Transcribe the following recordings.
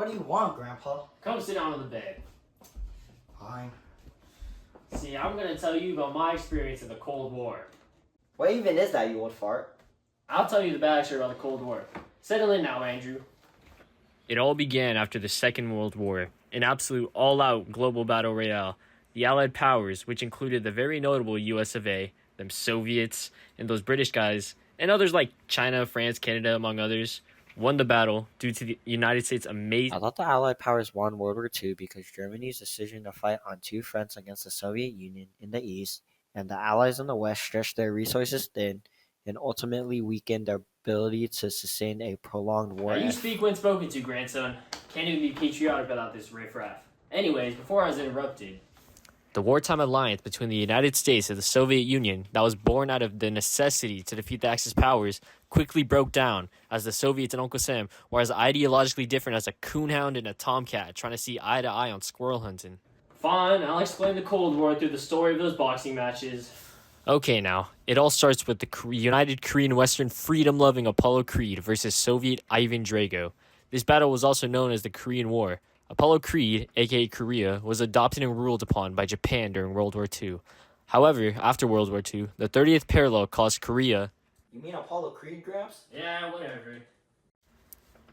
do you want, Grandpa? Come sit down on the bed. Fine. See, I'm gonna tell you about my experience in the Cold War. What even is that, you old fart? I'll tell you the backstory about the Cold War. Settle in now, Andrew. It all began after the Second World War, an absolute all-out global battle royale. The Allied powers, which included the very notable US of A, them Soviets, and those British guys, and others like China, France, Canada, among others, won the battle due to the United States' amazing... I thought the Allied powers won World War II because Germany's decision to fight on two fronts against the Soviet Union in the east and the Allies in the west stretched their resources thin and ultimately weakened their ability to sustain a prolonged war. Now you speak when spoken to, grandson. Can't even be patriotic without this riffraff. Anyways, before I was interrupted... The wartime alliance between the United States and the Soviet Union that was born out of the necessity to defeat the Axis powers quickly broke down as the Soviets and Uncle Sam were as ideologically different as a coonhound and a tomcat trying to see eye to eye on squirrel hunting. Fine, I'll explain the Cold War through the story of those boxing matches. Okay now, it all starts with the United Korean Western freedom-loving Apollo Creed versus Soviet Ivan Drago. This battle was also known as the Korean War. Apollo Creed, aka Korea, was adopted and ruled upon by Japan during World War II. However, after World War II, the 30th parallel caused Korea... You mean Apollo Creed, Gramps? Yeah, whatever.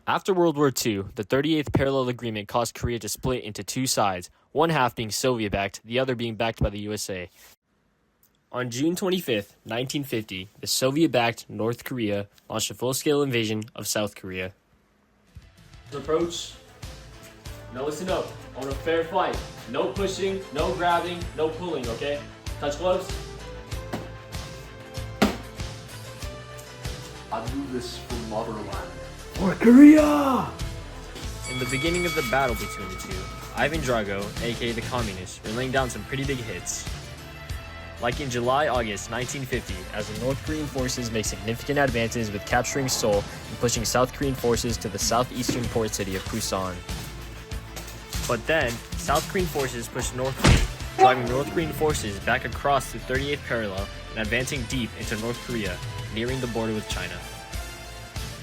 After World War II, the 38th parallel agreement caused Korea to split into two sides, one half being Soviet-backed, the other being backed by the USA. On June 25th, 1950, the Soviet-backed North Korea launched a full-scale invasion of South Korea. Approach. Now listen up. I want a fair fight. No pushing, no grabbing, no pulling, okay? Touch gloves. I do this for motherland. For Korea! In the beginning of the battle between the two, Ivan Drago, aka the Communist, were laying down some pretty big hits. Like in July-August 1950, as the North Korean forces make significant advances with capturing Seoul and pushing South Korean forces to the southeastern port city of Busan. But then, South Korean forces pushed northward, driving North Korean forces back across the 38th parallel and advancing deep into North Korea, nearing the border with China.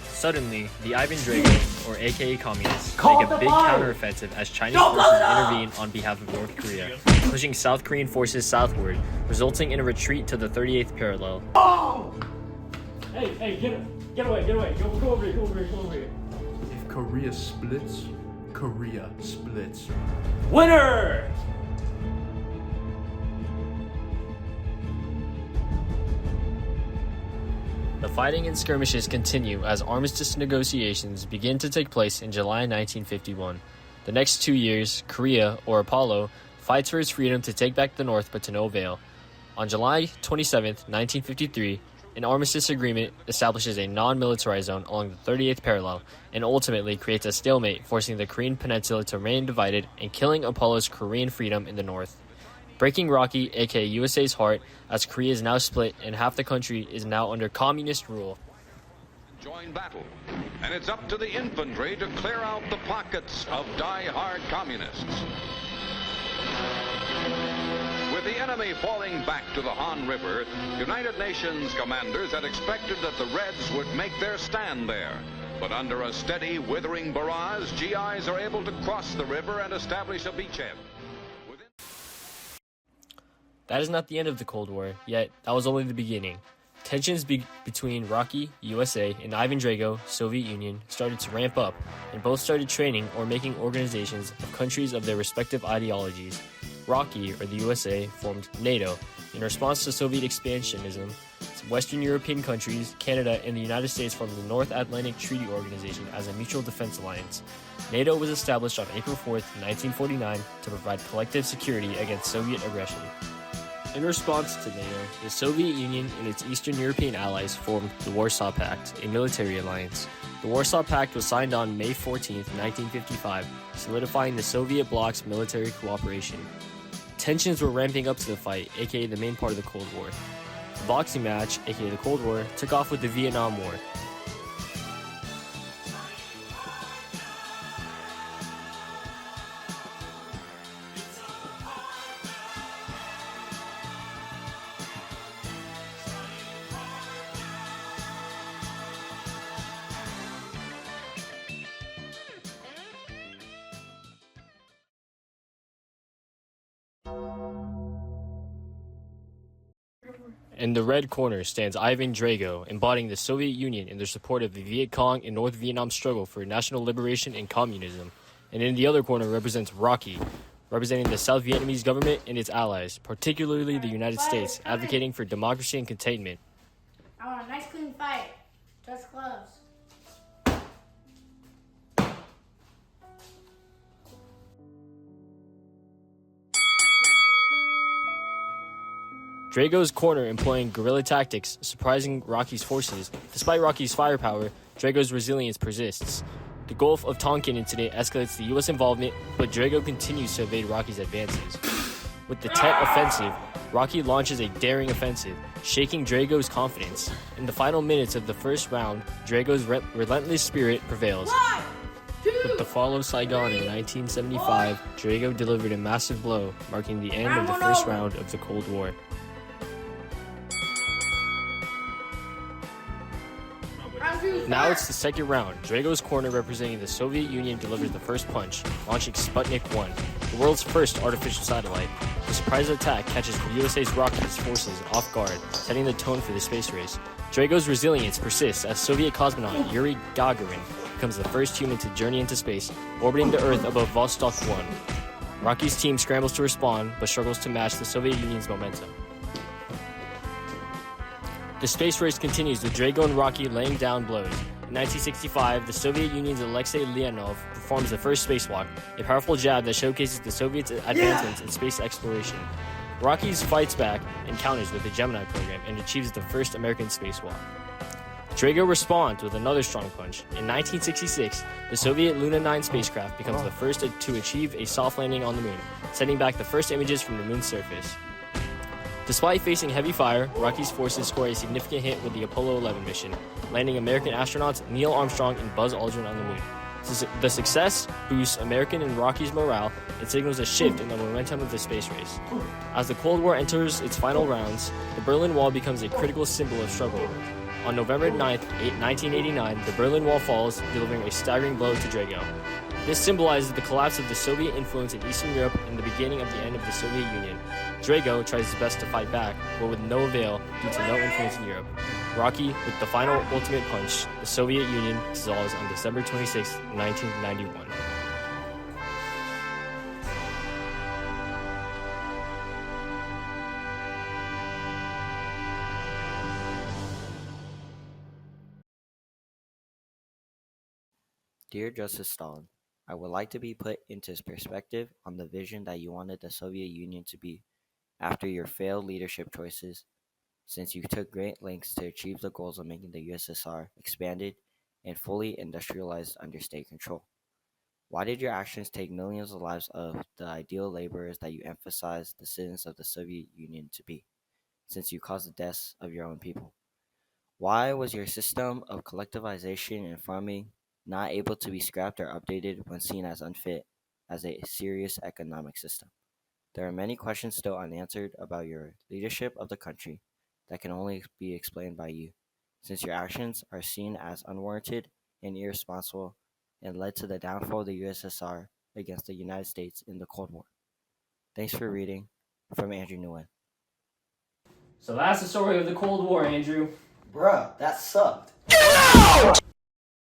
Suddenly, the Ivan Drago, or aka Communists, make a big counteroffensive as Chinese forces intervene on behalf of North Korea, pushing South Korean forces southward, resulting in a retreat to the 38th parallel. Oh! Hey, get away. Go over here. If Korea splits, Korea splits. Winner! The fighting and skirmishes continue as armistice negotiations begin to take place in July 1951. The next 2 years, Korea, or Apollo, fights for its freedom to take back the North but to no avail. On July 27, 1953, an armistice agreement establishes a non-militarized zone along the 38th parallel and ultimately creates a stalemate, forcing the Korean peninsula to remain divided and killing Apollo's Korean freedom in the north. Breaking Rocky, aka USA's heart, as Korea is now split and half the country is now under communist rule. Join battle, and it's up to the infantry to clear out the pockets of die-hard communists. With the enemy falling back to the Han River, United Nations commanders had expected that the Reds would make their stand there. But under a steady, withering barrage, GIs are able to cross the river and establish a beachhead. That is not the end of the Cold War, yet that was only the beginning. Tensions between Rocky, USA, and Ivan Drago, Soviet Union, started to ramp up, and both started training or making organizations of countries of their respective ideologies. Rocky, or the USA, formed NATO. In response to Soviet expansionism, Western European countries, Canada, and the United States formed the North Atlantic Treaty Organization as a mutual defense alliance. NATO was established on April 4, 1949, to provide collective security against Soviet aggression. In response to NATO, the Soviet Union and its Eastern European allies formed the Warsaw Pact, a military alliance. The Warsaw Pact was signed on May 14, 1955, solidifying the Soviet bloc's military cooperation. Tensions were ramping up to the fight, aka the main part of the Cold War. The boxing match, aka the Cold War, took off with the Vietnam War. In the red corner stands Ivan Drago, embodying the Soviet Union in their support of the Viet Cong and North Vietnam struggle for national liberation and communism. And in the other corner represents Rocky, representing the South Vietnamese government and its allies, particularly the United States, advocating for democracy and containment. I want a nice clean fight. Just gloves. Drago's corner employing guerrilla tactics, surprising Rocky's forces. Despite Rocky's firepower, Drago's resilience persists. The Gulf of Tonkin incident escalates the U.S. involvement, but Drago continues to evade Rocky's advances. With the Tet Offensive, Rocky launches a daring offensive, shaking Drago's confidence. In the final minutes of the first round, Drago's relentless spirit prevails. With the fall of Saigon in 1975, Drago delivered a massive blow, marking the end of the first round of the Cold War. Now it's the second round. Drago's corner, representing the Soviet Union, delivers the first punch, launching Sputnik 1, the world's first artificial satellite. The surprise attack catches the USA's rockets forces off guard, setting the tone for the space race. Drago's resilience persists as Soviet cosmonaut Yuri Gagarin becomes the first human to journey into space, orbiting the Earth above Vostok 1. Rocky's team scrambles to respond, but struggles to match the Soviet Union's momentum. The space race continues with Drago and Rocky laying down blows. In 1965, the Soviet Union's Alexei Leonov performs the first spacewalk, a powerful jab that showcases the Soviets' advancements in space exploration. Rocky fights back and counters with the Gemini program and achieves the first American spacewalk. Drago responds with another strong punch. In 1966, the Soviet Luna 9 spacecraft becomes the first to achieve a soft landing on the moon, sending back the first images from the moon's surface. Despite facing heavy fire, Rocky's forces score a significant hit with the Apollo 11 mission, landing American astronauts Neil Armstrong and Buzz Aldrin on the moon. The success boosts American and Rocky's morale and signals a shift in the momentum of the space race. As the Cold War enters its final rounds, the Berlin Wall becomes a critical symbol of struggle. On November 9, 1989, the Berlin Wall falls, delivering a staggering blow to Drago. This symbolizes the collapse of the Soviet influence in Eastern Europe and the beginning of the end of the Soviet Union. Drago tries his best to fight back, but with no avail due to no influence in Europe. Rocky, with the final ultimate punch, the Soviet Union dissolves on December 26, 1991. Dear Joseph Stalin, I would like to be put into perspective on the vision that you wanted the Soviet Union to be after your failed leadership choices, since you took great lengths to achieve the goals of making the USSR expanded and fully industrialized under state control. Why did your actions take millions of lives of the ideal laborers that you emphasized the citizens of the Soviet Union to be, since you caused the deaths of your own people? Why was your system of collectivization and farming not able to be scrapped or updated when seen as unfit as a serious economic system? There are many questions still unanswered about your leadership of the country that can only be explained by you, since your actions are seen as unwarranted and irresponsible and led to the downfall of the USSR against the United States in the Cold War. Thanks for reading. From Andrew Nguyen. So that's the story of the Cold War, Andrew. Bruh, that sucked.